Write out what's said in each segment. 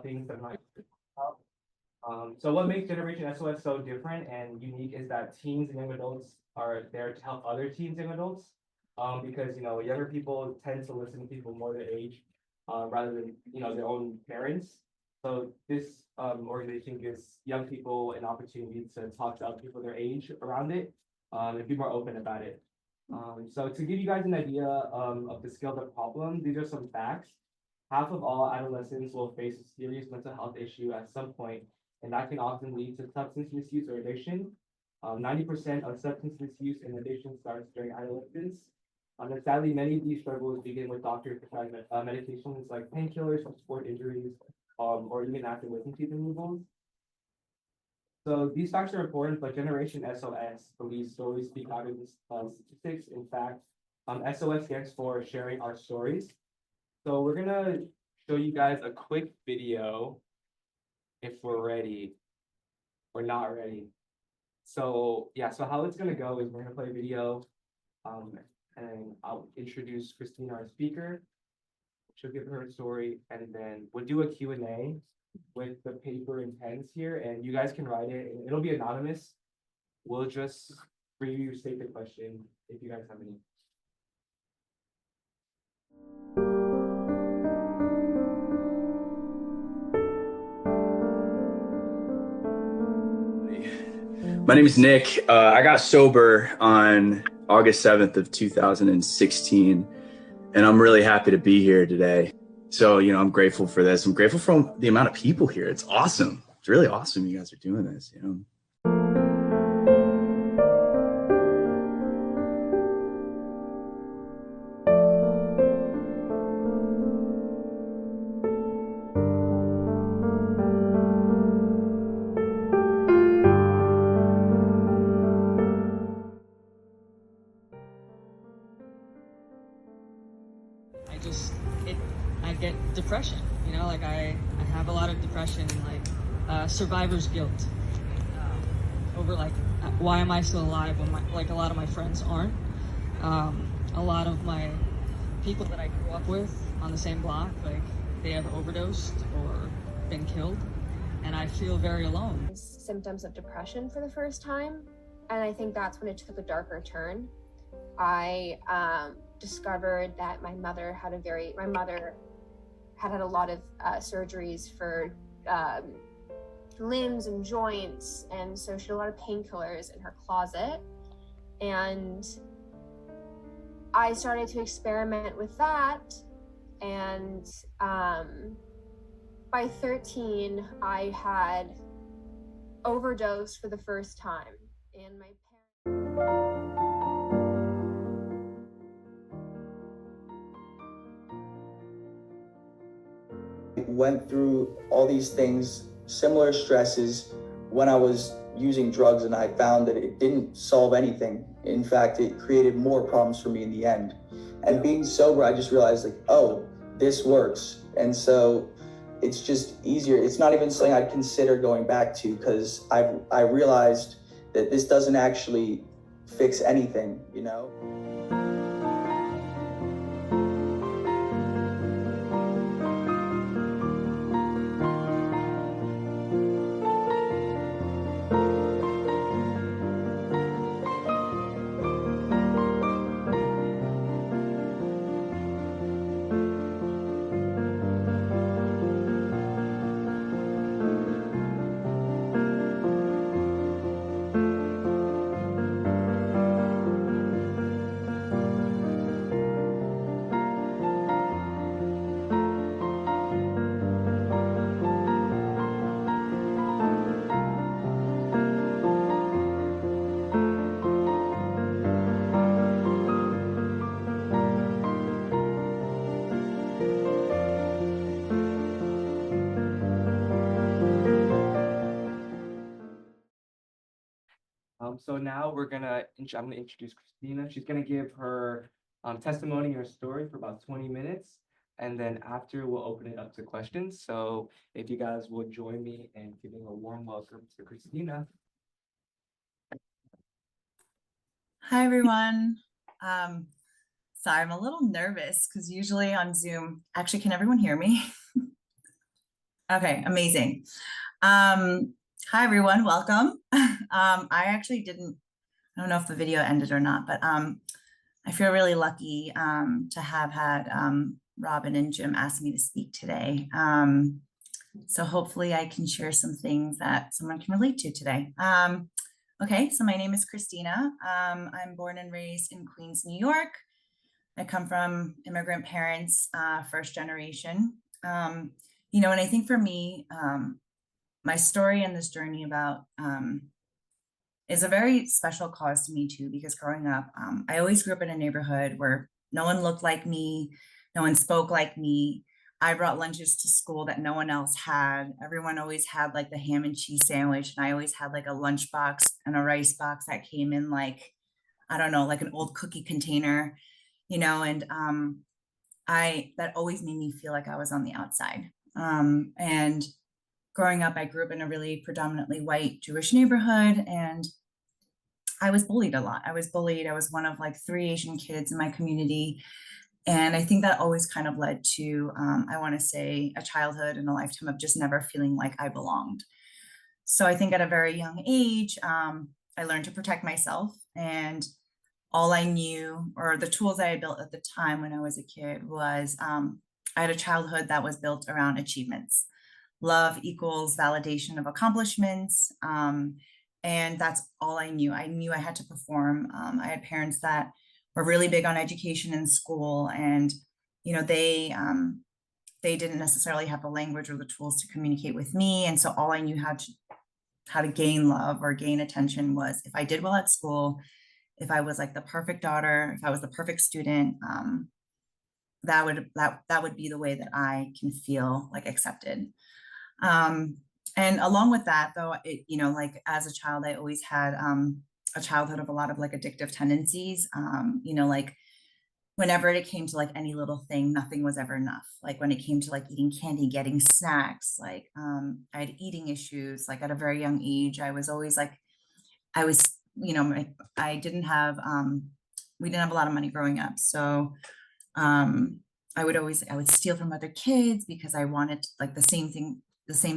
things that might. So what makes Generation SOS so different and unique is that teens and young adults are there to help other teens and adults. Because younger people tend to listen to people more their age, rather than their own parents. So this organization gives young people an opportunity to talk to other people their age around it, and be more open about it. So to give you guys an idea of the scale of the problem, these are some facts. Half of all adolescents will face a serious mental health issue at some point, and that can often lead to substance misuse or addiction. 90% of substance misuse and addiction starts during adolescence. And sadly, many of these struggles begin with doctors prescribing medications like painkillers for sport injuries, or even after wisdom teeth removals. So these facts are important, but Generation SOS believes stories speak louder than statistics. In fact, SOS stands for sharing our stories. So we're gonna show you guys a quick video if we're ready or not ready. So yeah, so how it's gonna go is we're gonna play a video, and I'll introduce Christina, our speaker. She'll give her story, and then we'll do a Q&A with the paper and pens here, and you guys can write it, and it'll be anonymous. We'll just for you state the question if you guys have any. My name is Nick. I got sober on August 7th of 2016, and I'm really happy to be here today. So, I'm grateful for this. I'm grateful for the amount of people here. It's awesome. It's really awesome you guys are doing this, I get depression, like I have a lot of depression and survivor's guilt over why am I still alive when a lot of my friends aren't. A lot of my people that I grew up with on the same block, they have overdosed or been killed, and I feel very alone. Symptoms of depression for the first time, and I think that's when it took a darker turn. I discovered that my mother had had a lot of surgeries for limbs and joints, and so she had a lot of painkillers in her closet, and I started to experiment with that, and by 13 I had overdosed for the first time, and my went through all these things, similar stresses when I was using drugs, and I found that it didn't solve anything. In fact, it created more problems for me in the end. And being sober, I just realized oh, this works. And so it's just easier. It's not even something I'd consider going back to, because I realized that this doesn't actually fix anything, So now I'm gonna introduce Christina. She's gonna give her testimony or story for about 20 minutes. And then after we'll open it up to questions. So if you guys would join me in giving a warm welcome to Christina. Hi, everyone. Sorry, I'm a little nervous because usually on Zoom, actually, can everyone hear me? Okay, amazing. Hi everyone, welcome. I actually I don't know if the video ended or not, but I feel really lucky to have had Robin and Jim ask me to speak today. So hopefully I can share some things that someone can relate to today. Okay, so my name is Christina. I'm born and raised in Queens, New York. I come from immigrant parents, first generation. You know, and I think for me, my story and this journey about is a very special cause to me too, because growing up, I always grew up in a neighborhood where no one looked like me, no one spoke like me. I brought lunches to school that no one else had. Everyone always had like the ham and cheese sandwich, and I always had like a lunch box and a rice box that came in like, I don't know, like an old cookie container, you know, and that always made me feel like I was on the outside. And growing up, I grew up in a really predominantly white Jewish neighborhood, and I was bullied a lot. I was bullied. I was one of like 3 Asian kids in my community. And I think that always kind of led to, I want to say, a childhood and a lifetime of just never feeling like I belonged. So I think at a very young age, I learned to protect myself. And all I knew, or the tools I had built at the time when I was a kid, was I had a childhood that was built around achievements. Love equals validation of accomplishments. And that's all I knew. I knew I had to perform. I had parents that were really big on education in school, and you know they didn't necessarily have the language or the tools to communicate with me. And so all I knew how to gain love or gain attention was if I did well at school, if I was like the perfect daughter, if I was the perfect student, that would be the way that I can feel like accepted. And along with that, though, you know, like as a child, I always had a childhood of a lot of like addictive tendencies. You know, like whenever it came to like any little thing, nothing was ever enough. Like when it came to like eating candy, getting snacks, like I had eating issues. Like at a very young age, I was always like, I was, you know, I didn't have, we didn't have a lot of money growing up. So I would steal from other kids because I wanted like the same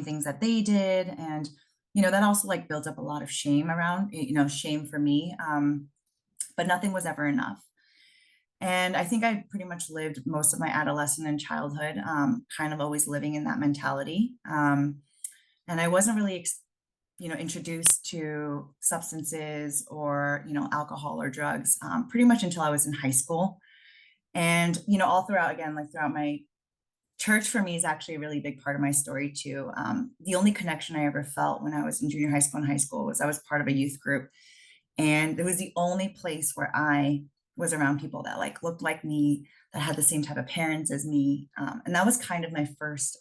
things that they did. And, you know, that also like built up a lot of shame around, you know, shame for me. But nothing was ever enough. And I think I pretty much lived most of my adolescent and childhood, kind of always living in that mentality. And I wasn't really, you know, introduced to substances or, you know, alcohol or drugs, pretty much until I was in high school. And, you know, all throughout, again, like throughout my church for me is actually a really big part of my story too. The only connection I ever felt when I was in junior high school and high school was I was part of a youth group. And it was the only place where I was around people that like looked like me, that had the same type of parents as me. And that was kind of my first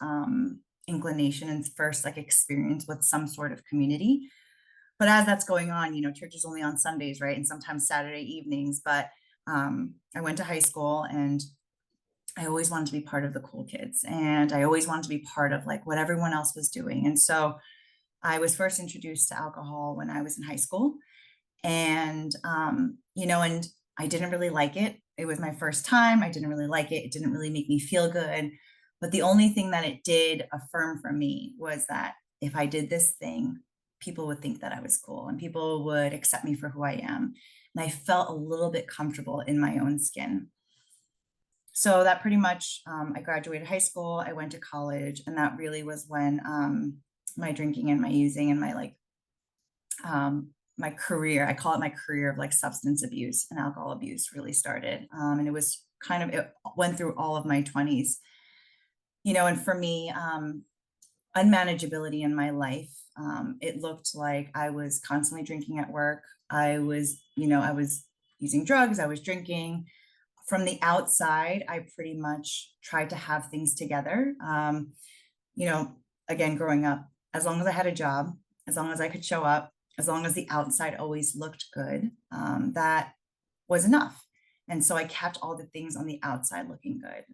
inclination and first like experience with some sort of community. But as that's going on, you know, church is only on Sundays, right? And sometimes Saturday evenings. But I went to high school and I always wanted to be part of the cool kids, and I always wanted to be part of like what everyone else was doing. And so I was first introduced to alcohol when I was in high school. And, you know, and I didn't really like it. It was my first time. I didn't really like it. It didn't really make me feel good. But the only thing that it did affirm for me was that if I did this thing, people would think that I was cool and people would accept me for who I am. And I felt a little bit comfortable in my own skin. So that pretty much, I graduated high school, I went to college, and that really was when my drinking and my using and my like, my career, I call it my career of like substance abuse and alcohol abuse really started. And it was kind of, it went through all of my 20s, you know, and for me, unmanageability in my life, it looked like I was constantly drinking at work. I was, you know, I was using drugs, I was drinking. From the outside, I pretty much tried to have things together. You know, again, growing up, as long as I had a job, as long as I could show up, as long as the outside always looked good, that was enough. And so I kept all the things on the outside looking good.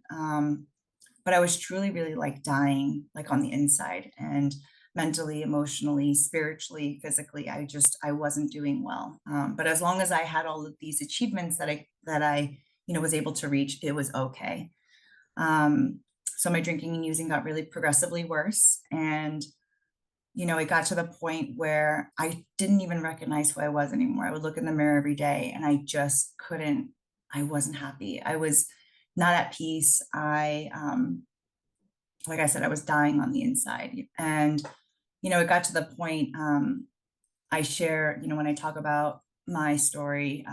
But I was truly really like dying, like on the inside, and mentally, emotionally, spiritually, physically, I wasn't doing well. But as long as I had all of these achievements that I, you know, was able to reach, it was okay. So my drinking and using got really progressively worse. And, it got to the point where I didn't even recognize who I was anymore. I would look in the mirror every day and I just couldn't, I wasn't happy. I was not at peace. Like I said, I was dying on the inside. And, it got to the point, I share, when I talk about my story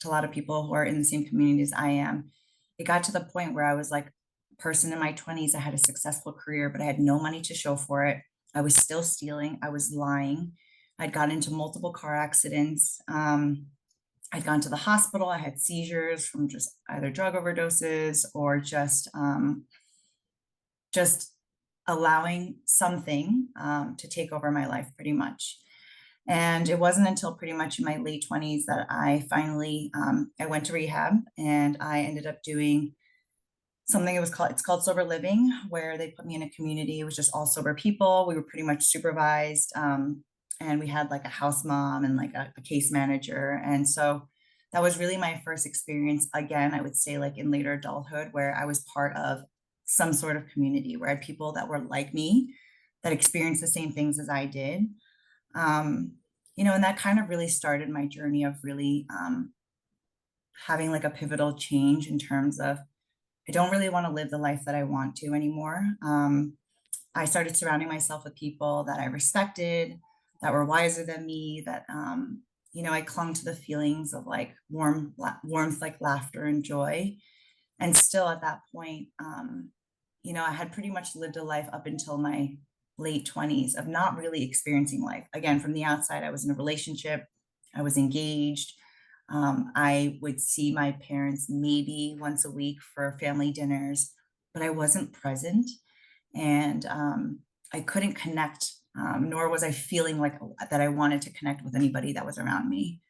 to a lot of people who are in the same community as I am, it got to the point where I was like a person in my 20s. I had a successful career, but I had no money to show for it. I was still stealing. I was lying. I'd gotten into multiple car accidents. I'd gone to the hospital. I had seizures from just either drug overdoses or just allowing something to take over my life pretty much. And it wasn't until pretty much in my late 20s that I finally, I went to rehab and I ended up doing something it's called sober living, where they put me in a community. It was just all sober people. We were pretty much supervised. And we had like a house mom and like a case manager. And so that was really my first experience. Again, I would say like in later adulthood, where I was part of some sort of community where I had people that were like me, that experienced the same things as I did. And that kind of really started my journey of really having like a pivotal change in terms of, I don't really want to live the life that I want to anymore. I started surrounding myself with people that I respected, that were wiser than me, that, I clung to the feelings of like warmth, like laughter and joy. And still at that point, I had pretty much lived a life up until my late 20s of not really experiencing life. Again, from the outside, I was in a relationship, I was engaged. I would see my parents maybe once a week for family dinners, but I wasn't present. And I couldn't connect, nor was I feeling like that I wanted to connect with anybody that was around me.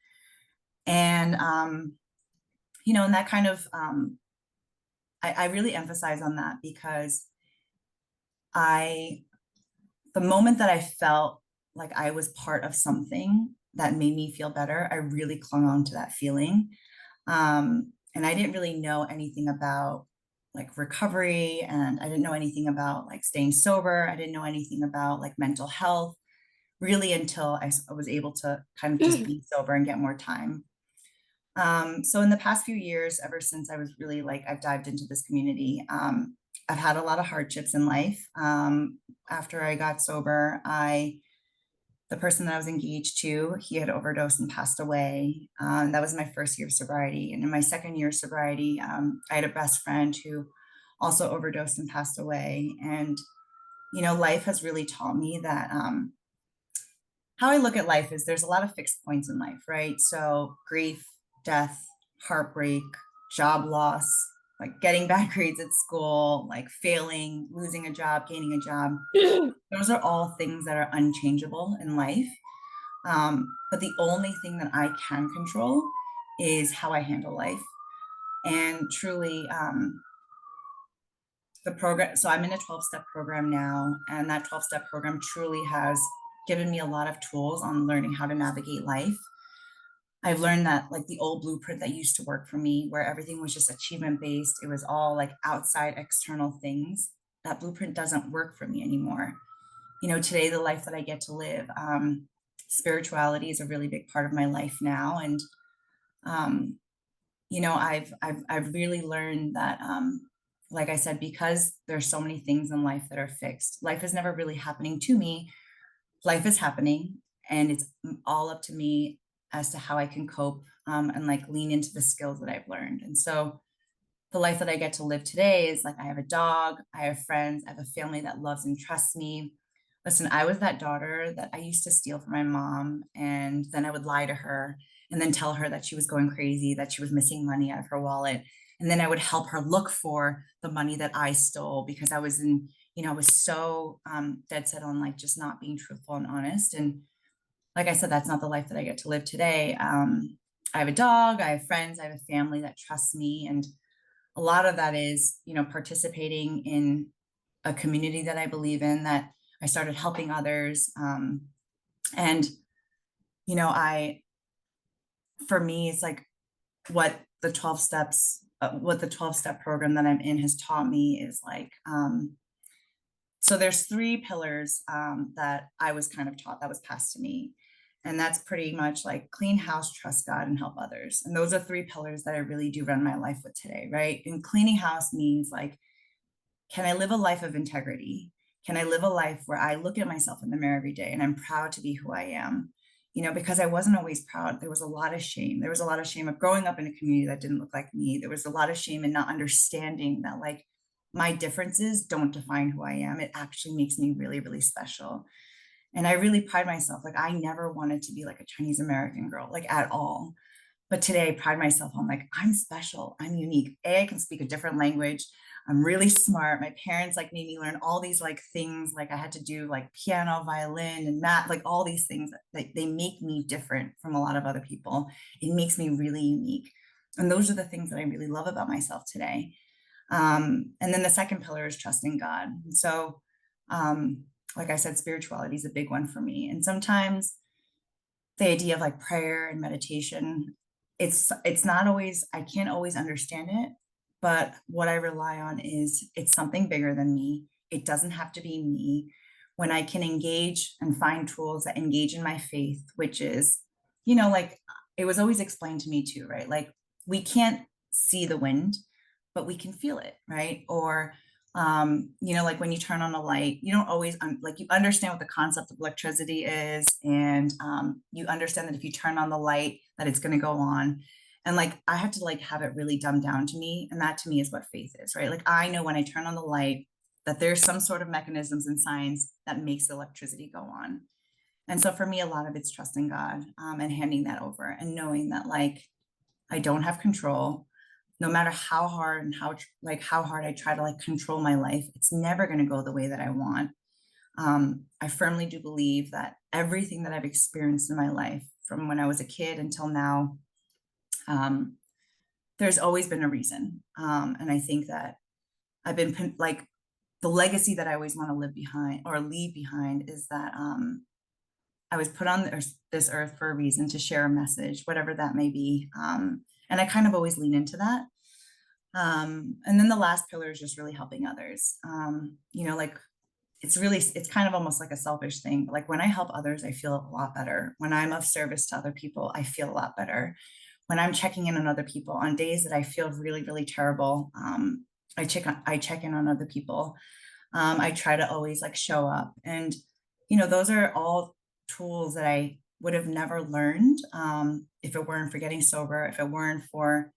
And, and that kind of, I really emphasize on that because the moment that I felt like I was part of something that made me feel better, I really clung on to that feeling. And I didn't really know anything about like recovery, and I didn't know anything about like staying sober. I didn't know anything about like mental health really until I was able to kind of just be sober and get more time. So in the past few years, ever since I was really like, I've dived into this community, I've had a lot of hardships in life. After I got sober, the person that I was engaged to, he had overdosed and passed away. That was my first year of sobriety. And in my second year of sobriety, I had a best friend who also overdosed and passed away. And, life has really taught me that how I look at life is there's a lot of fixed points in life, right? So grief, death, heartbreak, job loss, like getting bad grades at school, like failing, losing a job, gaining a job. Those are all things that are unchangeable in life. But the only thing that I can control is how I handle life. And truly, the program, so I'm in a 12-step program now, and that 12-step program truly has given me a lot of tools on learning how to navigate life. I've learned that like the old blueprint that used to work for me, where everything was just achievement based, it was all like outside external things, that blueprint doesn't work for me anymore. Today, the life that I get to live, spirituality is a really big part of my life now. And, I've really learned that, like I said, because there's so many things in life that are fixed, life is never really happening to me. Life is happening, and it's all up to me as to how I can cope and like lean into the skills that I've learned. And so the life that I get to live today is like, I have a dog, I have friends, I have a family that loves and trusts me. Listen, I was that daughter that I used to steal from my mom, and then I would lie to her and then tell her that she was going crazy, that she was missing money out of her wallet. And then I would help her look for the money that I stole because I was I was so dead set on like just not being truthful and honest. And like I said, that's not the life that I get to live today. I have a dog, I have friends, I have a family that trusts me. And a lot of that is, participating in a community that I believe in, that I started helping others. And, for me, it's like what the 12 steps what the 12-step program that I'm in has taught me is like, so there's 3 pillars that I was kind of taught, that was passed to me. And that's pretty much like clean house, trust God, and help others. And those are 3 pillars that I really do run my life with today, right? And cleaning house means like, can I live a life of integrity? Can I live a life where I look at myself in the mirror every day and I'm proud to be who I am? You know, because I wasn't always proud. There was a lot of shame. There was a lot of shame of growing up in a community that didn't look like me. There was a lot of shame in not understanding that like my differences don't define who I am. It actually makes me really, really special. And I really pride myself. Like I never wanted to be like a Chinese American girl, like at all. But today I pride myself on like, I'm special, I'm unique. I can speak a different language. I'm really smart. My parents like made me learn all these like things. Like I had to do like piano, violin, and math, like all these things that they make me different from a lot of other people. It makes me really unique. And those are the things that I really love about myself today. And then the second pillar is trusting God. And so, like I said, spirituality is a big one for me. And sometimes the idea of like prayer and meditation, it's not always, I can't always understand it, but what I rely on is it's something bigger than me. It doesn't have to be me. When I can engage and find tools that engage in my faith, which is, you know, like it was always explained to me too, right? Like we can't see the wind, but we can feel it, right? Or you know, like when you turn on a light, you don't always like you understand what the concept of electricity is, and you understand that if you turn on the light, that it's going to go on. And like I had to like have it really dumbed down to me, and that to me is what faith is, right? Like I know when I turn on the light that there's some sort of mechanisms in science that makes the electricity go on. And so for me, a lot of it's trusting God and handing that over and knowing that like I don't have control. No matter how hard and how hard I try to like control my life, it's never going to go the way that I want. I firmly do believe that everything that I've experienced in my life, from when I was a kid until now, there's always been a reason. And I think that I've been like the legacy that I always want to live behind or leave behind is that I was put on this earth for a reason, to share a message, whatever that may be. And I kind of always lean into that. And then the last pillar is just really helping others. You know, like it's kind of almost like a selfish thing. But like when I help others, I feel a lot better. When I'm of service to other people, I feel a lot better. When I'm checking in on other people on days that I feel really, really terrible, I check in on other people. I try to always like show up. And, you know, those are all tools that I would have never learned if it weren't for getting sober, if it weren't for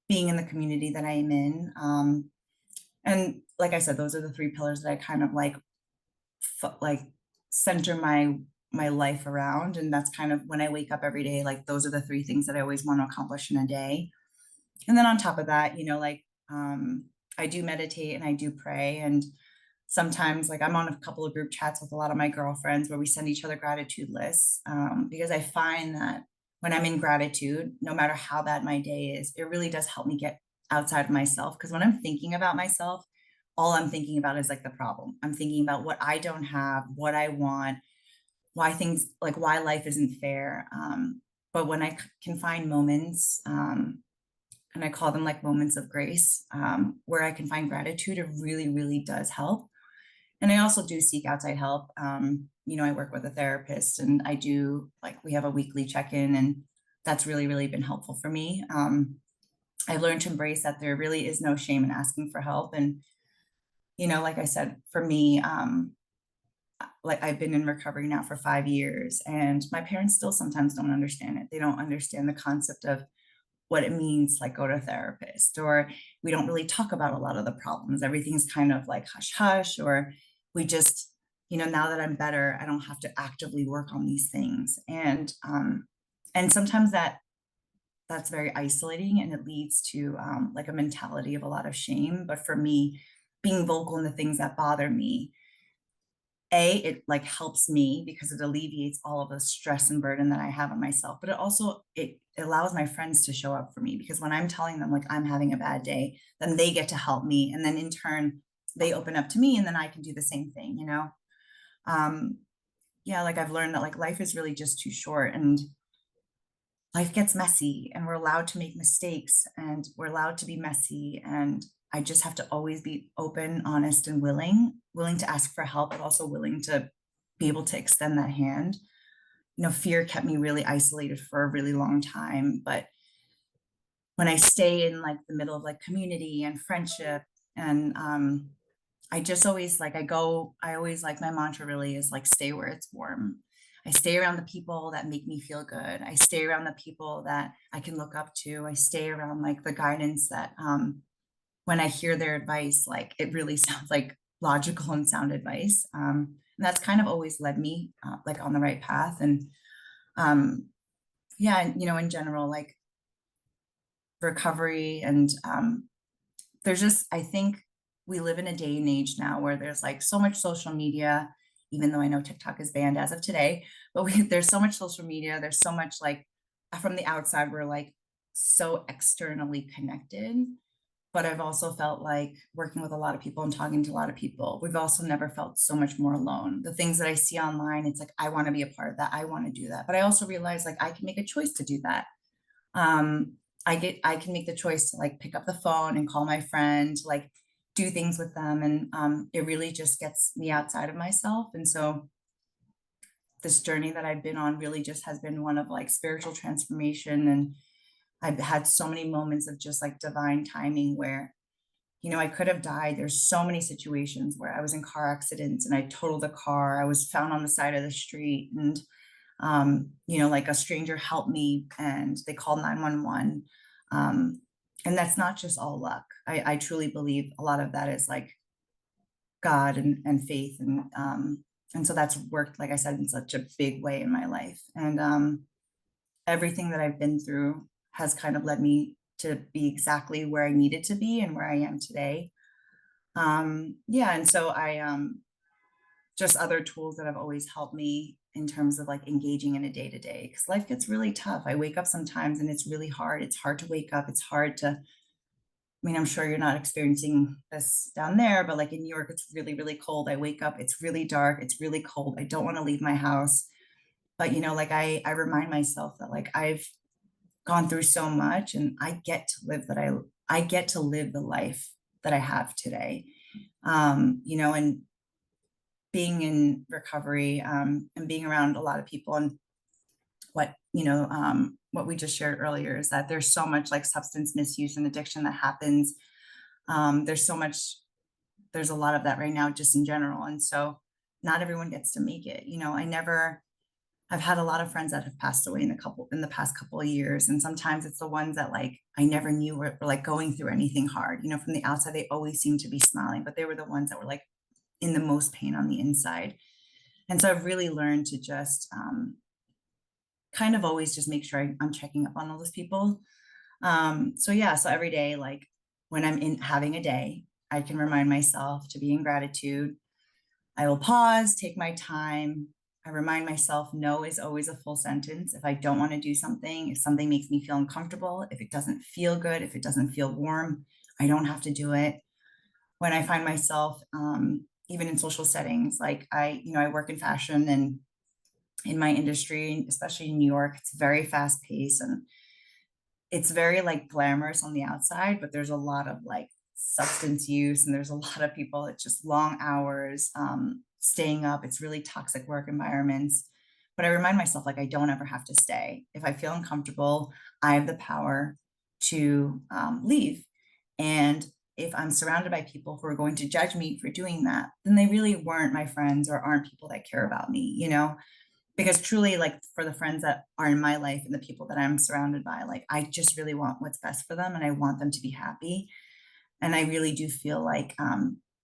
being in the community that I am in. And like I said, those are the 3 pillars that I kind of like center my life around. And that's kind of when I wake up every day, like those are the 3 things that I always want to accomplish in a day. And then on top of that, you know, like I do meditate and I do pray. And sometimes like I'm on a couple of group chats with a lot of my girlfriends where we send each other gratitude lists, because I find that when I'm in gratitude, no matter how bad my day is, it really does help me get outside of myself. Because when I'm thinking about myself, all I'm thinking about is like the problem. I'm thinking about what I don't have, what I want, why things like why life isn't fair. But when I can find moments, and I call them like moments of grace, where I can find gratitude, it really, really does help. And I also do seek outside help. You know, I work with a therapist and I do like, we have a weekly check-in, and that's really, really been helpful for me. I've learned to embrace that there really is no shame in asking for help. And, you know, like I said, for me, like I've been in recovery now for 5 years, and my parents still sometimes don't understand it. They don't understand the concept of what it means, like go to a therapist, or we don't really talk about a lot of the problems. Everything's kind of like hush hush, or we just, you know, now that I'm better, I don't have to actively work on these things. And sometimes that's very isolating, and it leads to like a mentality of a lot of shame. But for me, being vocal in the things that bother me, it like helps me because it alleviates all of the stress and burden that I have on myself. But it allows my friends to show up for me, because when I'm telling them like I'm having a bad day, then they get to help me, and then in turn they open up to me, and then I can do the same thing, you know. Yeah, like I've learned that like life is really just too short, and life gets messy and we're allowed to make mistakes and we're allowed to be messy. And I just have to always be open, honest, and willing to ask for help, but also willing to be able to extend that hand. Fear kept me really isolated for a really long time, but when I stay in like the middle of like community and friendship and I just always like, I always like my mantra really is like, stay where it's warm. I stay around the people that make me feel good. I stay around the people that I can look up to. I stay around like the guidance that when I hear their advice, like it really sounds like logical and sound advice. And that's kind of always led me like on the right path. And yeah, in general, like recovery and there's just, I think we live in a day and age now where there's like so much social media, even though I know TikTok is banned as of today, but there's so much social media. There's so much like from the outside, we're like so externally connected. But I've also felt like working with a lot of people and talking to a lot of people, we've also never felt so much more alone. The things that I see online, it's like, I want to be a part of that. I want to do that. But I also realize like I can make a choice to do that. I can make the choice to like pick up the phone and call my friend, to like do things with them. And it really just gets me outside of myself. And so this journey that I've been on really just has been one of like spiritual transformation. And I've had so many moments of just like divine timing where, I could have died. There's so many situations where I was in car accidents and I totaled the car. I was found on the side of the street and like a stranger helped me and they called 911. And that's not just all luck. I truly believe a lot of that is like God and faith. And so that's worked, like I said, in such a big way in my life. And everything that I've been through has kind of led me to be exactly where I needed to be and where I am today. Yeah. And so just other tools that have always helped me in terms of like engaging in a day to day, because life gets really tough. I wake up sometimes and it's really hard. It's hard to wake up. It's hard to, I'm sure you're not experiencing this down there, but like in New York, it's really, really cold. I wake up, it's really dark. It's really cold. I don't want to leave my house. But, like I remind myself that like I've gone through so much and I get to live I get to live the life that I have today. And being in recovery and being around a lot of people and what we just shared earlier is that there's so much like substance misuse and addiction that happens. There's a lot of that right now just in general. And so not everyone gets to make it. I've had a lot of friends that have passed away in the past couple of years. And sometimes it's the ones that like, I never knew were like going through anything hard, from the outside, they always seem to be smiling, but they were the ones that were like in the most pain on the inside. And so I've really learned to just kind of always just make sure I'm checking up on all those people. So every day, like when I'm having a day, I can remind myself to be in gratitude. I will pause, take my time. I remind myself, no is always a full sentence. If I don't want to do something, if something makes me feel uncomfortable, if it doesn't feel good, if it doesn't feel warm, I don't have to do it. When I find myself, even in social settings, like I work in fashion and in my industry, especially in New York, it's very fast paced and it's very like glamorous on the outside, but there's a lot of like substance use and there's a lot of people, it's just long hours, staying up. It's really toxic work environments. But I remind myself, like, I don't ever have to stay. If I feel uncomfortable, I have the power to leave. And if I'm surrounded by people who are going to judge me for doing that, then they really weren't my friends or aren't people that care about me, because truly, like for the friends that are in my life and the people that I'm surrounded by, like, I just really want what's best for them and I want them to be happy. And I really do feel like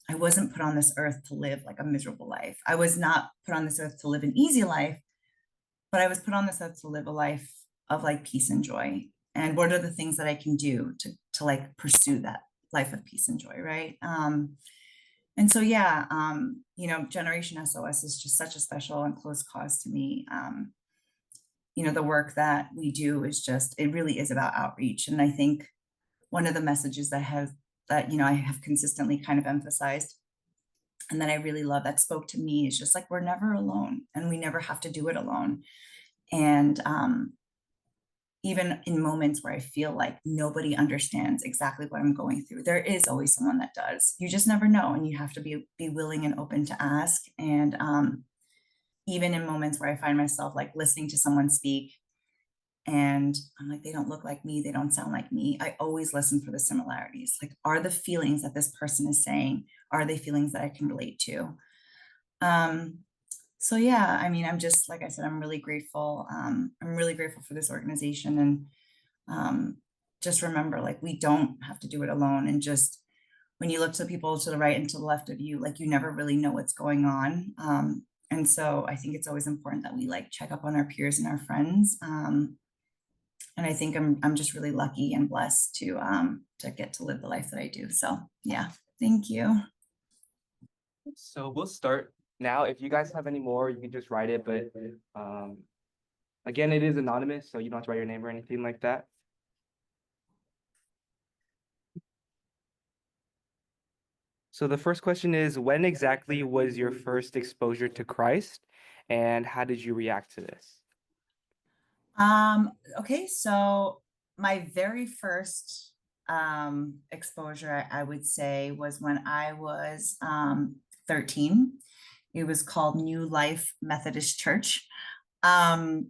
I wasn't put on this earth to live like a miserable life. I was not put on this earth to live an easy life, but I was put on this earth to live a life of like peace and joy. And what are the things that I can do to like pursue that life of peace and joy, right? And so, Generation S.O.S is just such a special and close cause to me. The work that we do is it really is about outreach. And I think one of the messages that I have consistently kind of emphasized and that I really love that spoke to me is just like, we're never alone and we never have to do it alone. And even in moments where I feel like nobody understands exactly what I'm going through, there is always someone that does. You just never know, and you have to be willing and open to ask. And even in moments where I find myself like listening to someone speak and I'm like, they don't look like me, they don't sound like me, I always listen for the similarities. Like, are the feelings that this person is saying, are they feelings that I can relate to? So yeah, I mean, I'm just, like I said, I'm really grateful. I'm really grateful for this organization. And just remember, like, we don't have to do it alone. And just when you look to the people to the right and to the left of you, like, you never really know what's going on. And so I think it's always important that we like check up on our peers and our friends. And I think I'm just really lucky and blessed to get to live the life that I do. So yeah, thank you. So we'll start now. If you guys have any more, you can just write it, but again, it is anonymous, so you don't have to write your name or anything like that. So the first question is, when exactly was your first exposure to Christ, and how did you react to this? Okay, so my very first exposure, I would say, was when I was 13. It was called New Life Methodist Church. And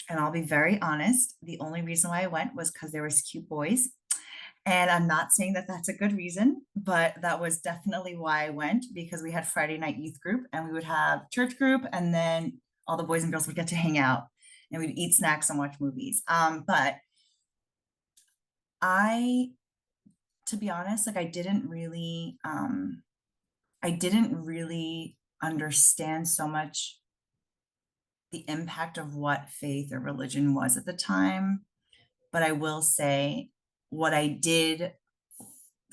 I'll be very honest, the only reason why I went was because there was cute boys. And I'm not saying that that's a good reason, but that was definitely why I went, because we had Friday night youth group and we would have church group, and then all the boys and girls would get to hang out and we'd eat snacks and watch movies. But to be honest, like, I didn't really understand so much the impact of what faith or religion was at the time. But I will say, what I did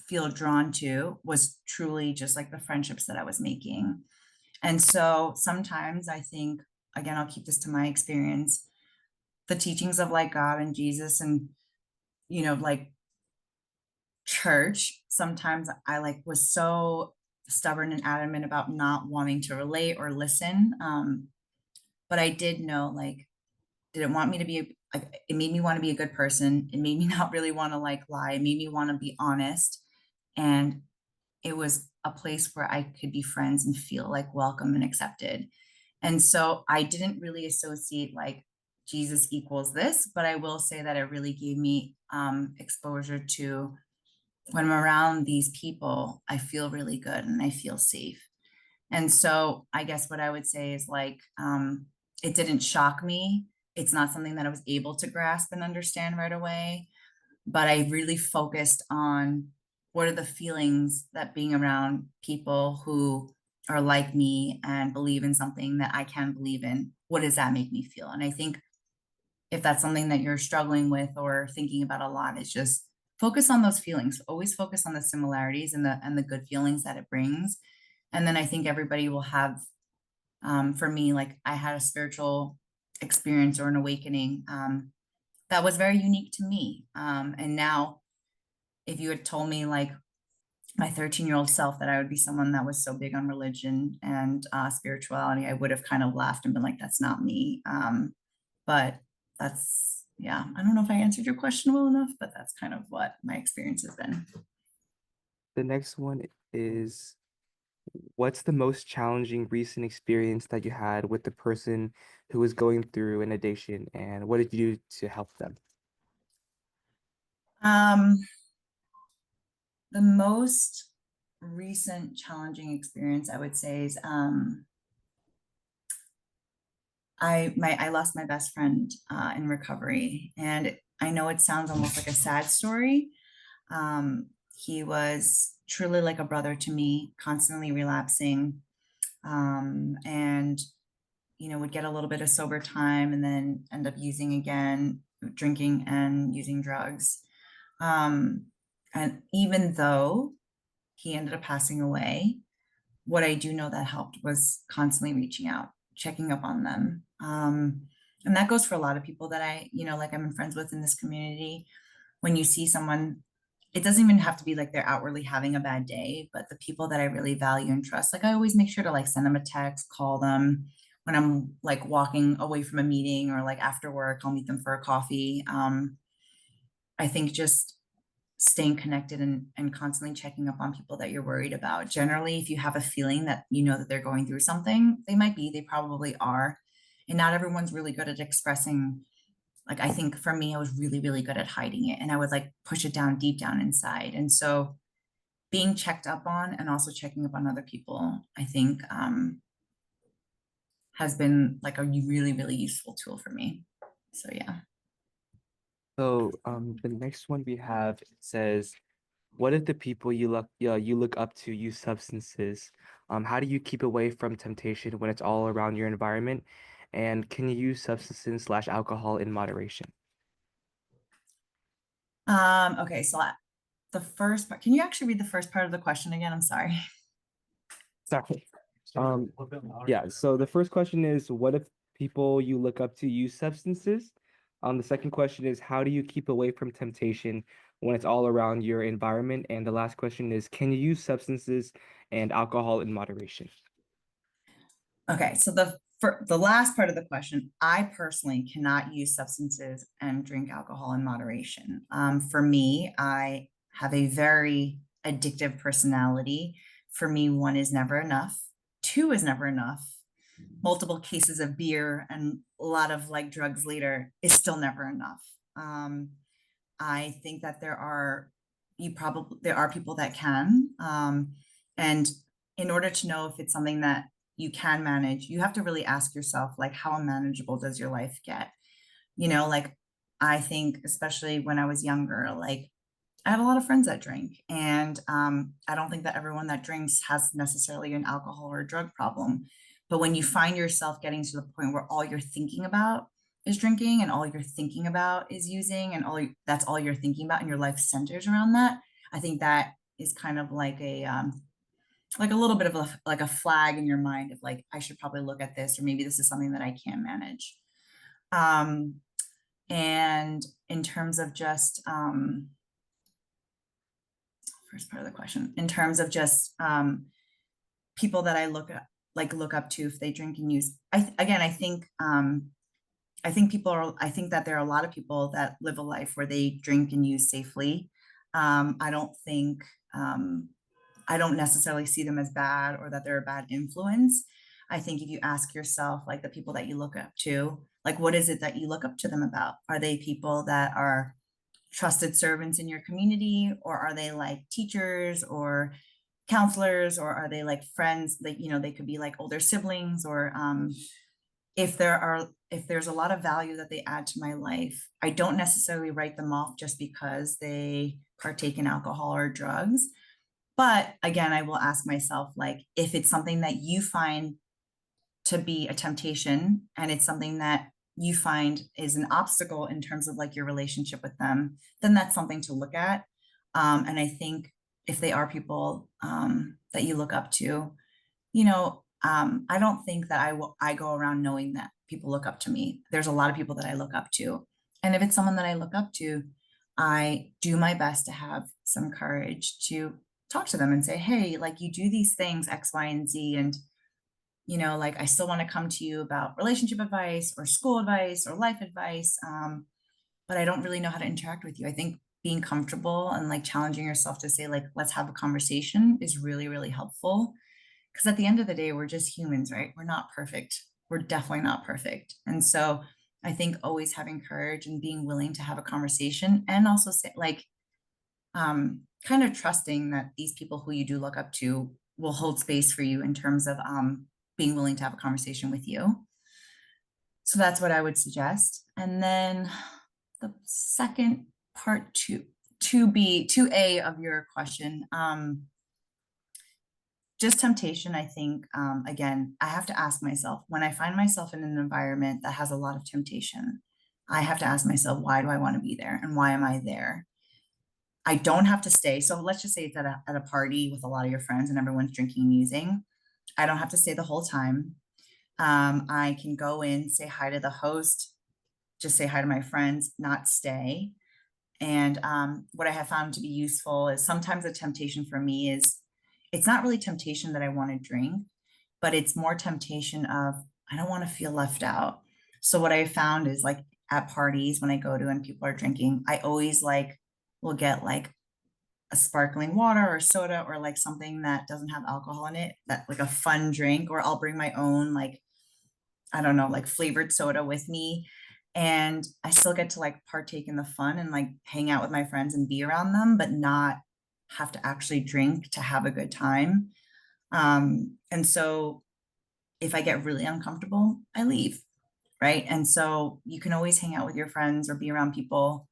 feel drawn to was truly just like the friendships that I was making. And so sometimes I think, again, I'll keep this to my experience, the teachings of like God and Jesus and, like church, sometimes I like was so stubborn and adamant about not wanting to relate or listen. But I did know, like, did it want me to be like, it made me want to be a good person. It made me not really want to like lie. It made me want to be honest. And it was a place where I could be friends and feel like welcome and accepted. And so I didn't really associate like Jesus equals this, but I will say that it really gave me exposure to, when I'm around these people, I feel really good and I feel safe. And so I guess what I would say is like, it didn't shock me. It's not something that I was able to grasp and understand right away, but I really focused on what are the feelings that being around people who are like me and believe in something that I can believe in, what does that make me feel? And I think if that's something that you're struggling with or thinking about a lot, is just focus on those feelings. Always focus on the similarities and the good feelings that it brings. And then I think everybody will have, for me, like, I had a spiritual experience or an awakening that was very unique to me. And now, if you had told me like my 13-year-old self that I would be someone that was so big on religion and spirituality, I would have kind of laughed and been like, that's not me. But that's, yeah, I don't know if I answered your question well enough, but that's kind of what my experience has been. The next one is, what's the most challenging recent experience that you had with the person who was going through an addiction, and what did you do to help them? The most recent challenging experience, I would say, is I lost my best friend in recovery, and I know it sounds almost like a sad story. He was truly like a brother to me, constantly relapsing, and would get a little bit of sober time and then end up using again, drinking and using drugs. And even though he ended up passing away, what I do know that helped was constantly reaching out, checking up on them. And that goes for a lot of people that like I'm friends with in this community. When you see someone, it doesn't even have to be like they're outwardly having a bad day, but the people that I really value and trust, like, I always make sure to like send them a text, call them when I'm like walking away from a meeting or like after work, I'll meet them for a coffee. I think just staying connected and constantly checking up on people that you're worried about. Generally, if you have a feeling that you know that they're going through something, they probably are. And not everyone's really good at expressing. Like, I think for me, I was really, really good at hiding it, and I would like push it down deep down inside. And so being checked up on and also checking up on other people, I think has been like a really, really useful tool for me. So yeah. So the next one we have says, what if the people you look up to use substances? How do you keep away from temptation when it's all around your environment? And can you use substances / alcohol in moderation? Okay, so the first part, can you actually read the first part of the question again? I'm sorry. Sorry. Yeah, so the first question is, what if people you look up to use substances? The second question is, how do you keep away from temptation when it's all around your environment? And the last question is, can you use substances and alcohol in moderation? Okay, so for the last part of the question, I personally cannot use substances and drink alcohol in moderation. For me, I have a very addictive personality. For me, one is never enough. Two is never enough. Multiple cases of beer and a lot of like drugs later is still never enough. I think that there are people that can. And in order to know if it's something that you can manage, you have to really ask yourself, like, how unmanageable does your life get? You know, like, I think especially when I was younger, like, I had a lot of friends that drink, and I don't think that everyone that drinks has necessarily an alcohol or drug problem. But when you find yourself getting to the point where all you're thinking about is drinking and all you're thinking about is using and that's all you're thinking about and your life centers around that, I think that is kind of like a little bit of a flag in your mind of like, I should probably look at this, or maybe this is something that I can manage. And in terms of just first part of the question, in terms of just people that I look up to if they drink and use, I think that there are a lot of people that live a life where they drink and use safely. I don't necessarily see them as bad or that they're a bad influence. I think if you ask yourself, like, the people that you look up to, like, what is it that you look up to them about? Are they people that are trusted servants in your community, or are they like teachers or counselors, or are they like friends? Like, they could be like older siblings, or if there's a lot of value that they add to my life, I don't necessarily write them off just because they partake in alcohol or drugs. But again, I will ask myself, like, if it's something that you find to be a temptation and it's something that you find is an obstacle in terms of like your relationship with them, then that's something to look at. And I think if they are people that you look up to, I don't think that I go around knowing that people look up to me. There's a lot of people that I look up to. And if it's someone that I look up to, I do my best to have some courage to talk to them and say, hey, like, you do these things, X, Y, and Z. And, like, I still want to come to you about relationship advice or school advice or life advice. But I don't really know how to interact with you. I think being comfortable and like challenging yourself to say, like, let's have a conversation is really, really helpful. Because at the end of the day, we're just humans, right? We're not perfect. We're definitely not perfect. And so I think always having courage and being willing to have a conversation, and also say, like, kind of trusting that these people who you do look up to will hold space for you in terms of being willing to have a conversation with you. So that's what I would suggest. And then the second part, 2A of your question, just temptation. I think, again, I have to ask myself, when I find myself in an environment that has a lot of temptation, I have to ask myself, why do I want to be there? And why am I there? I don't have to stay. So let's just say it's at a party with a lot of your friends and everyone's drinking and using. I don't have to stay the whole time. I can go in, say hi to the host, just say hi to my friends, not stay. And what I have found to be useful is sometimes the temptation for me is, it's not really temptation that I want to drink, but it's more temptation of, I don't want to feel left out. So what I found is like at parties when I go to and people are drinking, I always like will get like a sparkling water or soda or like something that doesn't have alcohol in it, that like a fun drink, or I'll bring my own like, I don't know, like flavored soda with me. And I still get to like partake in the fun and like hang out with my friends and be around them, but not have to actually drink to have a good time. And so if I get really uncomfortable, I leave. Right. And so you can always hang out with your friends or be around people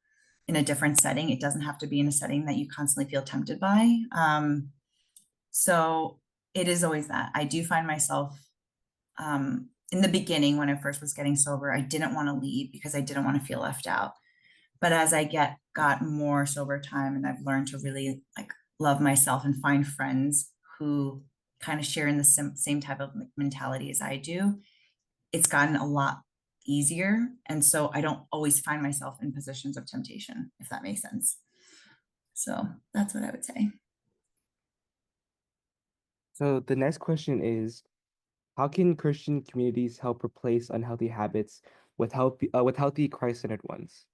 in a different setting. It doesn't have to be in a setting that you constantly feel tempted by. So it is always that. I do find myself in the beginning when I first was getting sober, I didn't want to leave because I didn't want to feel left out. But as I got more sober time and I've learned to really like love myself and find friends who kind of share in the same type of mentality as I do, it's gotten a lot easier. And so I don't always find myself in positions of temptation, if that makes sense. So that's what I would say. So the next question is, how can Christian communities help replace unhealthy habits with healthy Christ-centered ones?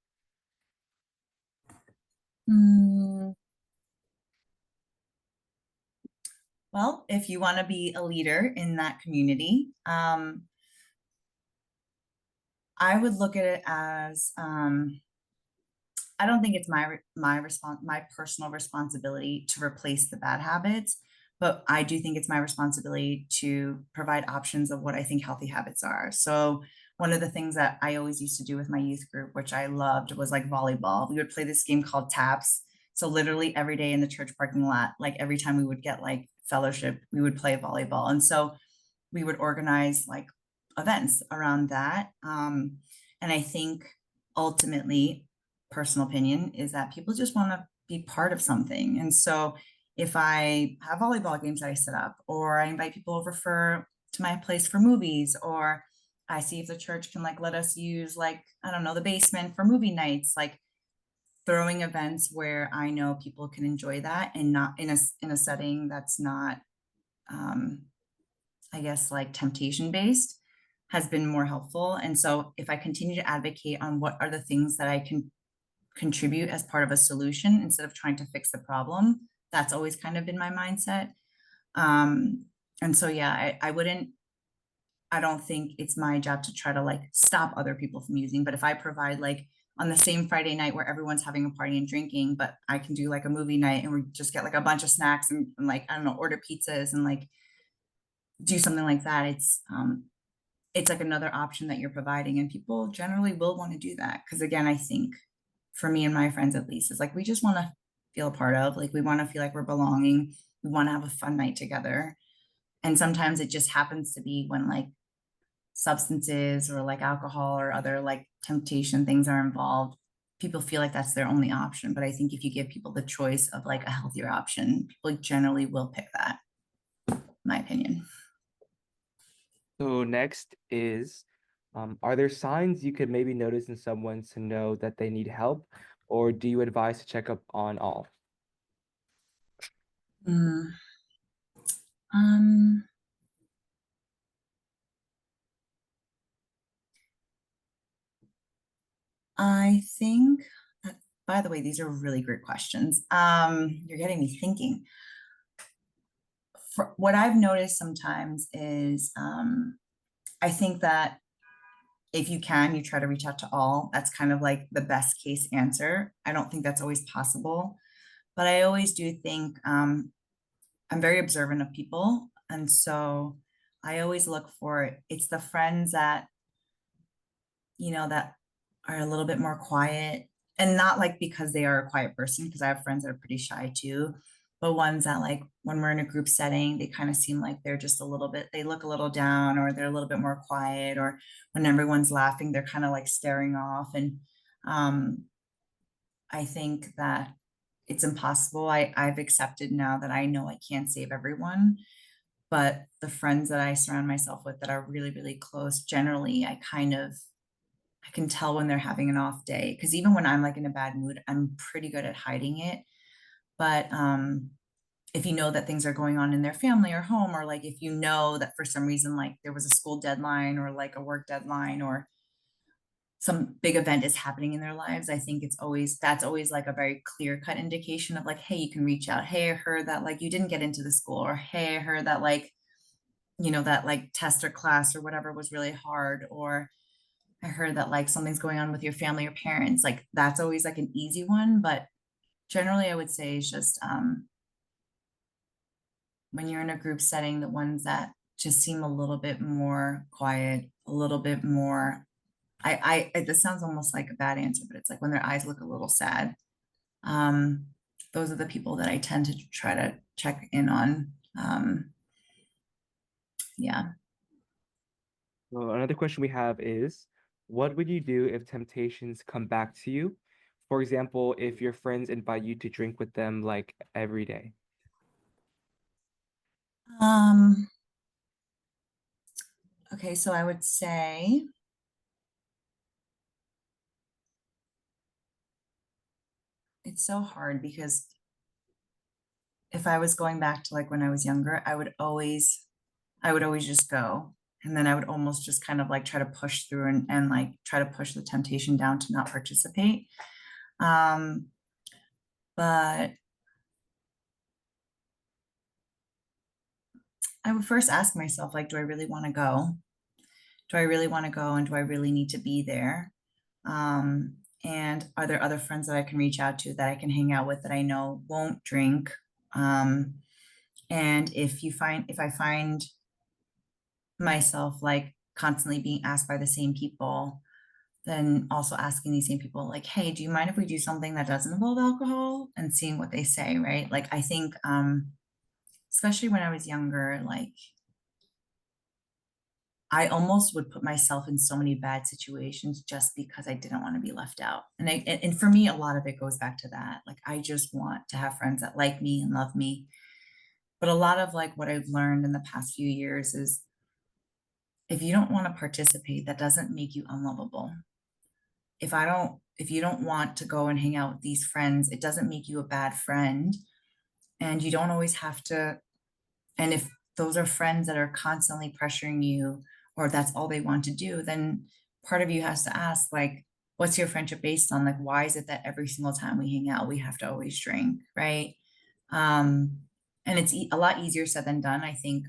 Well, if you want to be a leader in that community, I would look at it as I don't think it's my personal responsibility to replace the bad habits, but I do think it's my responsibility to provide options of what I think healthy habits are. So one of the things that I always used to do with my youth group, which I loved, was like volleyball. We would play this game called taps. So literally every day in the church parking lot, like every time we would get like fellowship, we would play volleyball. And so we would organize like events around that. And I think ultimately, personal opinion is that people just want to be part of something. And so if I have volleyball games that I set up, or I invite people over to my place for movies, or I see if the church can like let us use like, I don't know, the basement for movie nights, like throwing events where I know people can enjoy that and not in a setting that's not I guess like temptation based, has been more helpful. And so if I continue to advocate on what are the things that I can contribute as part of a solution instead of trying to fix the problem, that's always kind of been my mindset. And so yeah, I don't think it's my job to try to like stop other people from using, but if I provide like on the same Friday night where everyone's having a party and drinking, but I can do like a movie night and we just get like a bunch of snacks and like, I don't know, order pizzas and like do something like that. It's like another option that you're providing, and people generally will want to do that. Because again, I think for me and my friends at least, it's like we just want to feel a part of, like we want to feel like we're belonging. We want to have a fun night together. And sometimes it just happens to be when like substances or like alcohol or other like temptation things are involved, people feel like that's their only option. But I think if you give people the choice of like a healthier option, people generally will pick that, in my opinion. So next is, are there signs you could maybe notice in someone to know that they need help, or do you advise to check up on all? Mm. Um, I think that, by the way, these are really great questions. You're getting me thinking. What I've noticed sometimes is I think that if you can, you try to reach out to all. That's kind of like the best case answer. I don't think that's always possible, but I always do think I'm very observant of people. And so I always look for it's the friends that, that are a little bit more quiet, and not like because they are a quiet person, because I have friends that are pretty shy too, but ones that like when we're in a group setting, they kind of seem like they're just a little bit, they look a little down, or they're a little bit more quiet, or when everyone's laughing, they're kind of like staring off. And um, I think that it's impossible. I've accepted now that I know I can't save everyone, but the friends that I surround myself with that are really, really close, generally, I can tell when they're having an off day. Cause even when I'm like in a bad mood, I'm pretty good at hiding it. But if you know that things are going on in their family or home, or like if you know that for some reason like there was a school deadline or like a work deadline or some big event is happening in their lives, I think that's always like a very clear cut indication of like, hey, you can reach out. Hey, I heard that like you didn't get into the school, or hey, I heard that like, that like test or class or whatever was really hard, or I heard that like something's going on with your family or parents. Like that's always like an easy one, but generally I would say is just when you're in a group setting, the ones that just seem a little bit more quiet, a little bit more, this sounds almost like a bad answer, but it's like when their eyes look a little sad. Um, those are the people that I tend to try to check in on. Yeah. Well, another question we have is, what would you do if temptations come back to you? For example, if your friends invite you to drink with them like every day. Um, okay, so I would say it's so hard because if I was going back to like when I was younger, I would always just go. And then I would almost just kind of like try to push through and like try to push the temptation down to not participate. Um, but I would first ask myself, like, do I really want to go? Do I really want to go? And do I really need to be there? And are there other friends that I can reach out to that I can hang out with that I know won't drink? Um, and if I find myself like constantly being asked by the same people, then also asking these same people like, hey, do you mind if we do something that doesn't involve alcohol, and seeing what they say, right? Like I think especially when I was younger, like I almost would put myself in so many bad situations just because I didn't want to be left out. And for me, a lot of it goes back to that. Like I just want to have friends that like me and love me. But a lot of like what I've learned in the past few years is if you don't want to participate, that doesn't make you unlovable. If you don't want to go and hang out with these friends, it doesn't make you a bad friend. And you don't always have to. And if those are friends that are constantly pressuring you, or that's all they want to do, then part of you has to ask, like, what's your friendship based on? Like, why is it that every single time we hang out, we have to always drink, right? Um, and it's a lot easier said than done. I think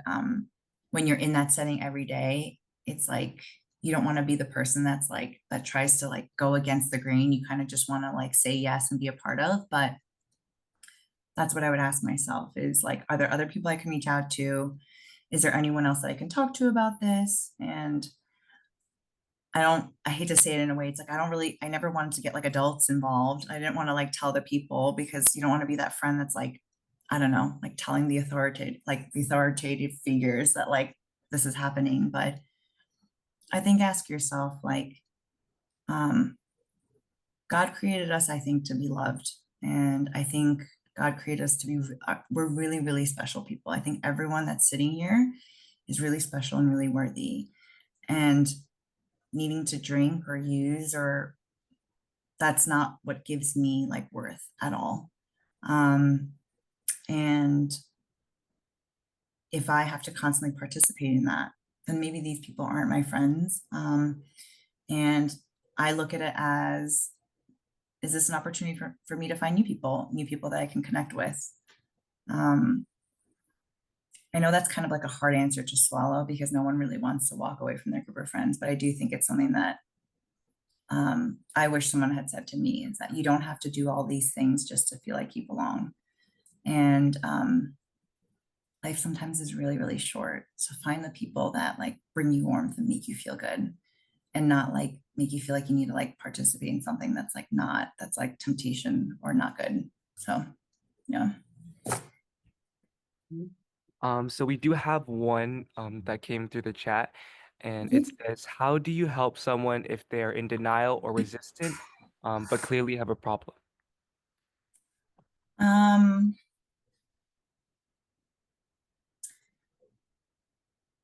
when you're in that setting every day, it's like you don't want to be the person that's like that tries to like go against the grain. You kind of just want to like say yes and be a part of. But that's what I would ask myself is like, are there other people I can reach out to? Is there anyone else that I can talk to about this? And I hate to say it in a way, it's like, I never wanted to get like adults involved. I didn't want to like tell the people because you don't want to be that friend that's like, I don't know, like telling the authoritative figures that like this is happening. But I think ask yourself, like, um, God created us, I think, to be loved. And I think God created us to be, we're really, really special people. I think everyone that's sitting here is really special and really worthy. And needing to drink or use, or that's not what gives me like worth at all. And if I have to constantly participate in that, then maybe these people aren't my friends. And I look at it as, is this an opportunity for me to find new people that I can connect with? Um, I know that's kind of like a hard answer to swallow because no one really wants to walk away from their group of friends, but I do think it's something that I wish someone had said to me, is that you don't have to do all these things just to feel like you belong. And life sometimes is really, really short. So find the people that like bring you warmth and make you feel good, and not like make you feel like you need to like participate in something that's like temptation or not good. So yeah. So we do have one that came through the chat, and it says, how do you help someone if they're in denial or resistant, but clearly have a problem? Um,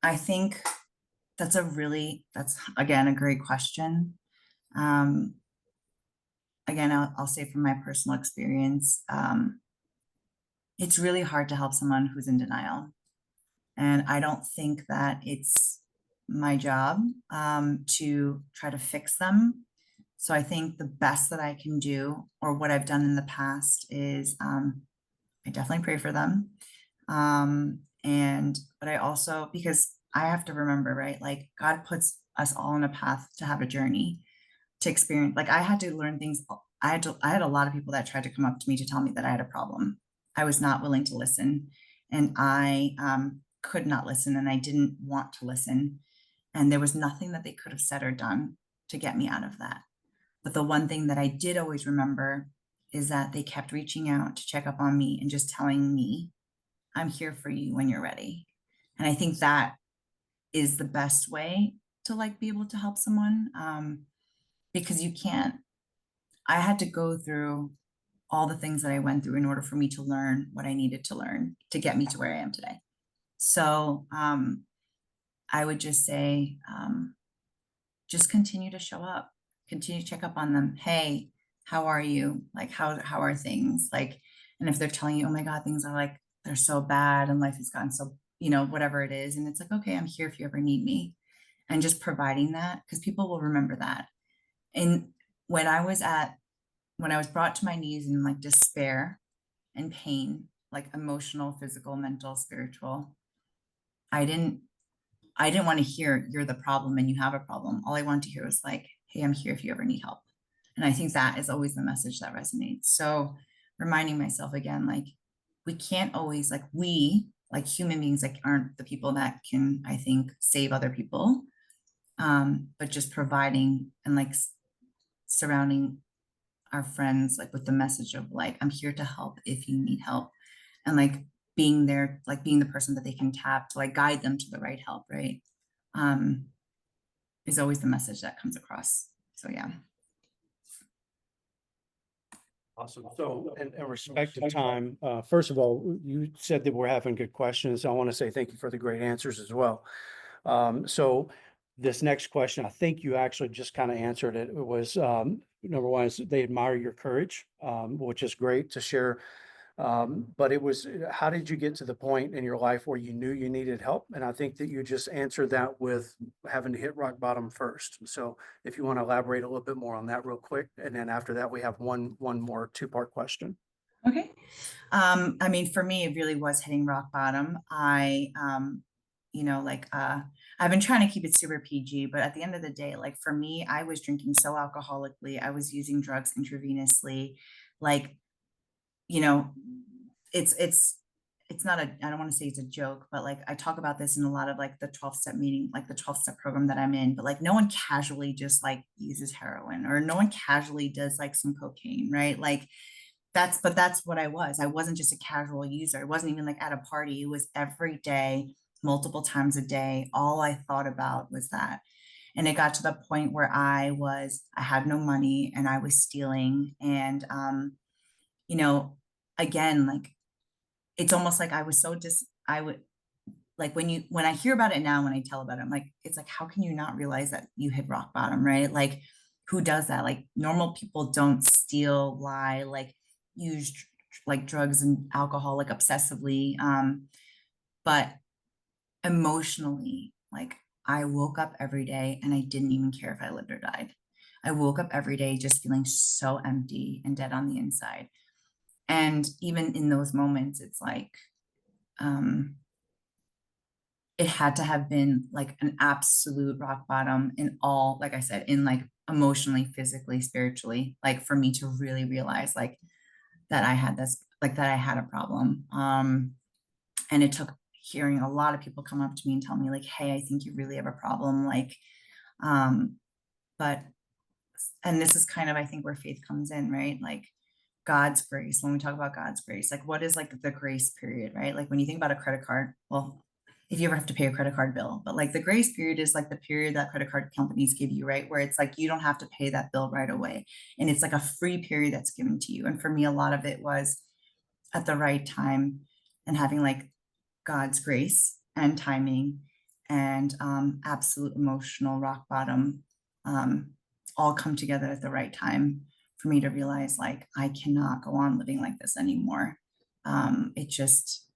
I think that's again a great question. Um, again, I'll say from my personal experience, it's really hard to help someone who's in denial. And I don't think that it's my job to try to fix them. So I think the best that I can do, or what I've done in the past, is I definitely pray for them. But I also, because I have to remember, right? Like God puts us all on a path to have a journey, to experience. Like I had to learn things. I had a lot of people that tried to come up to me to tell me that I had a problem. I was not willing to listen, and I could not listen, and I didn't want to listen. And there was nothing that they could have said or done to get me out of that. But the one thing that I did always remember is that they kept reaching out to check up on me and just telling me, I'm here for you when you're ready. And I think that is the best way to like be able to help someone, because you can't. I had to go through all the things that I went through in order for me to learn what I needed to learn to get me to where I am today. So I would just say, just continue to show up, continue to check up on them. Hey, how are you? Like, how are things? Like, and if they're telling you, oh my God, things are like, they're so bad and life has gotten so, whatever it is. And it's like, okay, I'm here if you ever need me. And just providing that, because people will remember that. And when I was brought to my knees in like despair and pain, like emotional, physical, mental, spiritual, I didn't want to hear you're the problem and you have a problem. All I wanted to hear was like, hey, I'm here if you ever need help. And I think that is always the message that resonates. So reminding myself again, like, we can't always, like, we, like human beings, like aren't the people that can, I think, save other people. But just providing and like surrounding our friends, like with the message of like, I'm here to help if you need help. And like being there, like being the person that they can tap to like guide them to the right help, right? Is always the message that comes across. So yeah. Awesome. So in respect of time, first of all, you said that we're having good questions. I want to say thank you for the great answers as well. So this next question, I think you actually just kind of answered it. It was, number one is they admire your courage, which is great to share. But it was, how did you get to the point in your life where you knew you needed help? And I think that you just answered that with having to hit rock bottom first. So if you want to elaborate a little bit more on that real quick, and then after that, we have one more two-part question. Okay. I mean, for me, it really was hitting rock bottom. I've been trying to keep it super PG, but at the end of the day, like for me, I was drinking so alcoholically, I was using drugs intravenously, like, it's not I don't want to say it's a joke, but like I talk about this in a lot of like the 12-step meeting, like the 12-step program that I'm in, but like no one casually just like uses heroin, or no one casually does like some cocaine, right? Like that's what I was. I wasn't just a casual user. It wasn't even like at a party. It was every day, multiple times a day. All I thought about was that. And it got to the point where I had no money and I was stealing. And, again, like, it's almost like I was so I would like when I hear about it now, when I tell about it, I'm like, it's like, how can you not realize that you hit rock bottom, right? Like, who does that? Like normal people don't steal, lie, like use like drugs and alcohol, like obsessively. But emotionally, like I woke up every day and I didn't even care if I lived or died. I woke up every day just feeling so empty and dead on the inside. And even in those moments, it's like, it had to have been like an absolute rock bottom in all, like I said, in like emotionally, physically, spiritually, like for me to really realize like that I had this, like that I had a problem. And it took hearing a lot of people come up to me and tell me like, hey, I think you really have a problem. Like, but, and this is kind of, I think, where faith comes in, right? Like God's grace. When we talk about God's grace, like what is like the grace period, right? Like when you think about a credit card, well, if you ever have to pay a credit card bill, but like the grace period is like the period that credit card companies give you, right? Where it's like, you don't have to pay that bill right away. And it's like a free period that's given to you. And for me, a lot of it was at the right time and having like God's grace and timing and absolute emotional rock bottom all come together at the right time for me to realize like I cannot go on living like this anymore. It just,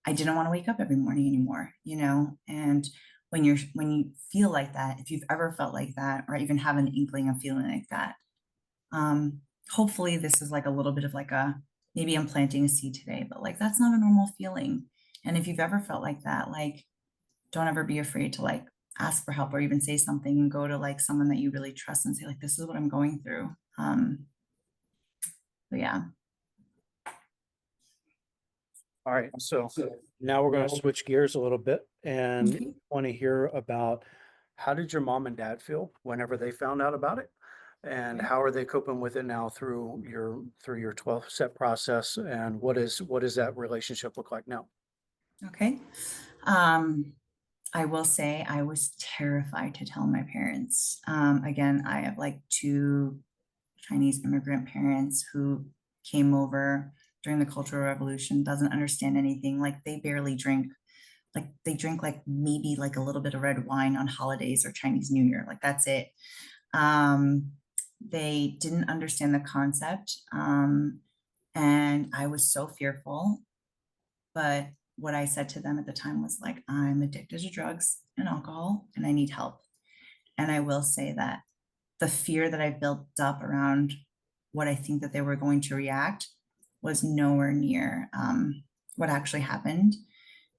I didn't want to wake up every morning anymore, you know? And when you feel like that, if you've ever felt like that, or even have an inkling of feeling like that, hopefully this is like a little bit of like maybe I'm planting a seed today, but like, that's not a normal feeling. And if you've ever felt like that, like, don't ever be afraid to like ask for help or even say something and go to like someone that you really trust and say like, this is what I'm going through. But yeah. All right, so now we're gonna switch gears a little bit and Okay. want to hear about how did your mom and dad feel whenever they found out about it? And how are they coping with it now through your 12-step process? And what does that relationship look like now? Okay. I will say I was terrified to tell my parents. Again, I have like two Chinese immigrant parents who came over during the Cultural Revolution, doesn't understand anything. Like they barely drink, like they drink like maybe like a little bit of red wine on holidays or Chinese New Year. Like that's it. They didn't understand the concept. And I was so fearful. But what I said to them at the time was like, I'm addicted to drugs and alcohol and I need help. And I will say that the fear that I built up around what I think that they were going to react was nowhere near what actually happened.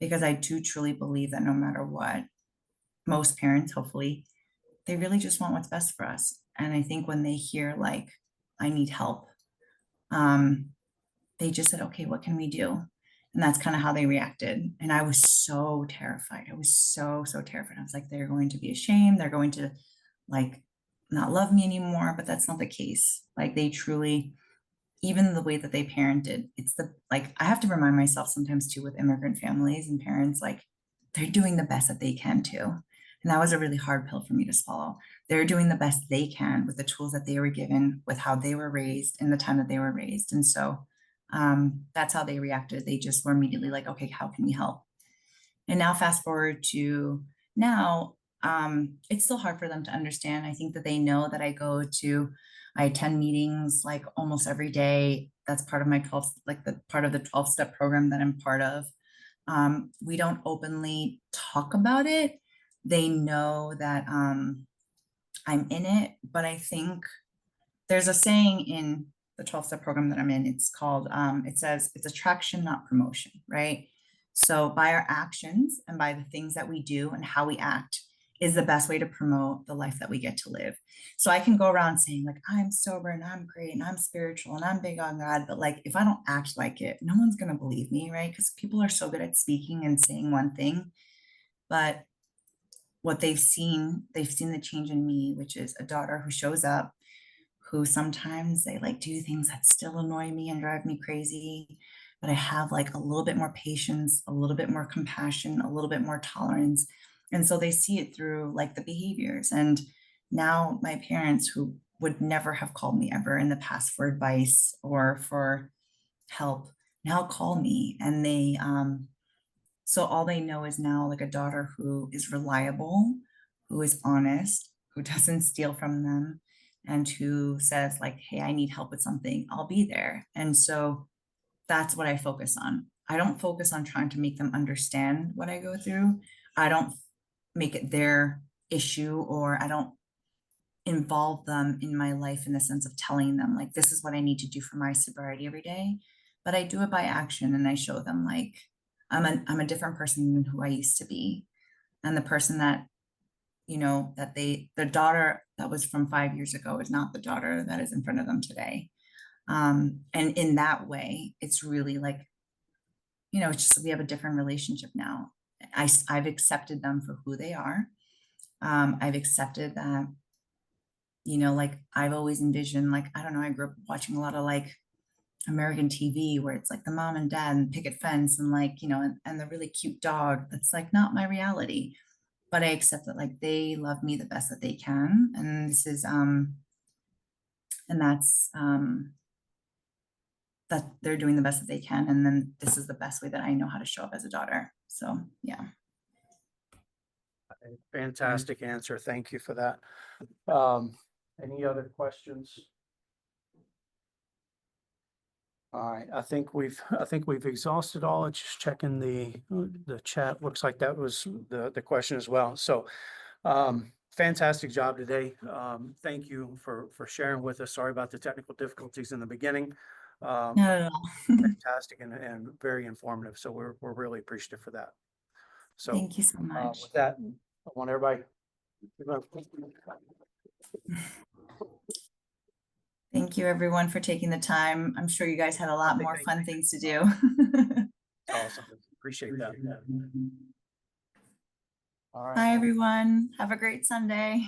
Because I do truly believe that no matter what, most parents, hopefully, they really just want what's best for us. And I think when they hear like, I need help, they just said, okay, what can we do? And that's kind of how they reacted. And I was so terrified. I was so terrified. I was like, they're going to be ashamed. They're going to like not love me anymore. But that's not the case. Like they truly, even the way that they parented, it's the like I have to remind myself sometimes too with immigrant families and parents, like they're doing the best that they can too. And that was a really hard pill for me to swallow. They're doing the best they can with the tools that they were given, with how they were raised in the time that they were raised. And so that's how they reacted. They just were immediately like, okay, how can we help? And now fast forward to now, it's still hard for them to understand. I think that they know that I attend meetings like almost every day. That's part of my 12, like the part of the 12-step program that I'm part of. We don't openly talk about it. They know that I'm in it, but I think there's a saying in the 12-step program that I'm in. It's called, it says it's attraction, not promotion, right? So by our actions and by the things that we do and how we act is the best way to promote the life that we get to live. So I can go around saying like, I'm sober and I'm great and I'm spiritual and I'm big on God. But like, if I don't act like it, no one's going to believe me, right? Because people are so good at speaking and saying one thing, but what they've seen the change in me, which is a daughter who shows up, who sometimes they like do things that still annoy me and drive me crazy. But I have like a little bit more patience, a little bit more compassion, a little bit more tolerance. And so they see it through like the behaviors. And now my parents, who would never have called me ever in the past for advice or for help, now call me. And so all they know is now like a daughter who is reliable, who is honest, who doesn't steal from them, and who says like, hey, I need help with something, I'll be there. And so that's what I focus on. I don't focus on trying to make them understand what I go through. I don't make it their issue, or I don't involve them in my life in the sense of telling them like, this is what I need to do for my sobriety every day. But I do it by action, and I show them like, I'm a different person than who I used to be. And the person that, you know, that the daughter that was from 5 years ago is not the daughter that is in front of them today. And in that way, it's really like, you know, it's just, we have a different relationship now. I've accepted them for who they are. I've accepted that, you know, like I've always envisioned, like, I don't know, I grew up watching a lot of like American TV where it's like the mom and dad and picket fence and like, you know, and the really cute dog. That's like not my reality. But I accept that like they love me the best that they can. And this is and that's that they're doing the best that they can. And then this is the best way that I know how to show up as a daughter. So yeah. Fantastic answer. Thank you for that. Any other questions? All right, I think we've exhausted all. It's just checking the chat. Looks like that was the question as well. So, fantastic job today. Thank you for sharing with us. Sorry about the technical difficulties in the beginning. Not at all. Fantastic and very informative. So we're really appreciative for that. So Thank you so much. with that, I want everybody. Thank you, everyone, for taking the time. I'm sure you guys had a lot more fun things to do. Awesome. Appreciate that. All right. Bye, everyone. Have a great Sunday.